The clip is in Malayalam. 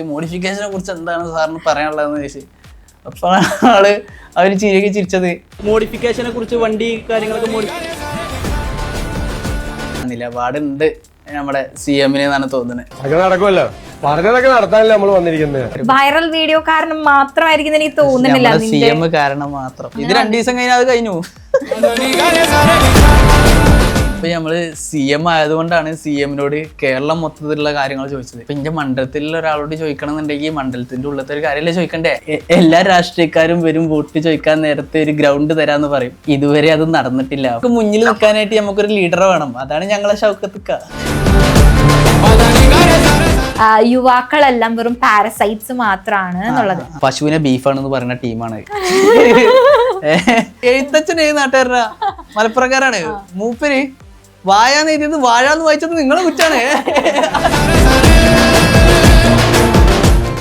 മോഡിഫിക്കേഷനെ കുറിച്ച് എന്താണ് സാറിന് പറയാനുള്ളതെന്ന് ചോദിച്ചു. അപ്പോൾ അവര് ചിരിച്ചത് മോഡിഫിക്കേഷനെ കുറിച്ച് വണ്ടി കാര്യങ്ങളൊക്കെ നിലപാടുണ്ട് നമ്മുടെ CM എന്നാണ് തോന്നുന്നത്. നടക്കുമല്ലോ, പറഞ്ഞതൊക്കെ നടത്താനല്ലേ നമ്മൾ വന്നിരിക്കുന്നത്. വൈറൽ വീഡിയോ കാരണം മാത്രമായിരിക്കും എനിക്ക് തോന്നുന്നില്ല. CM കാരണം മാത്രം. ഇത് 2 ദിവസം കഴിഞ്ഞാൽ അത് കഴിഞ്ഞു. ഇപ്പൊ നമ്മള് CM ആയതുകൊണ്ടാണ് CM-നോട് കേരളം മൊത്തത്തിലുള്ള കാര്യങ്ങൾ ചോദിച്ചത്. ഇപ്പൊ എന്റെ മണ്ഡലത്തിലുള്ള ഒരാളോട് ചോദിക്കണം എന്നുണ്ടെങ്കിൽ മണ്ഡലത്തിന്റെ ഉള്ളത്തെ ഒരു കാര്യമല്ലേ ചോദിക്കണ്ടേ. എല്ലാ രാഷ്ട്രീയക്കാരും വരും വോട്ട് ചോദിക്കാൻ നേരത്തെ ഒരു ഗ്രൗണ്ട് തരാന്ന് പറയും. ഇതുവരെ അത് നടന്നിട്ടില്ല. നമുക്ക് മുന്നിൽ നിൽക്കാനായിട്ട് നമുക്കൊരു ലീഡർ വേണം. അതാണ് ഞങ്ങളെ ഷൗക്കത്ത്. യുവാക്കളെല്ലാം വെറും പാരസൈറ്റ്സ് മാത്രമാണ് എന്നുള്ളത്. പശുവിനെ ബീഫാണെന്ന് പറയുന്ന ടീമാണ്. എഴുത്തച്ഛൻ ഏത് നാട്ടുകാരനാ? മലപ്പുറക്കാരാണ്. മൂപ്പര് വായാന്ന് എഴുതിയത് വാഴാന്ന് വായിച്ചത് നിങ്ങളെ കുറ്റാണ്.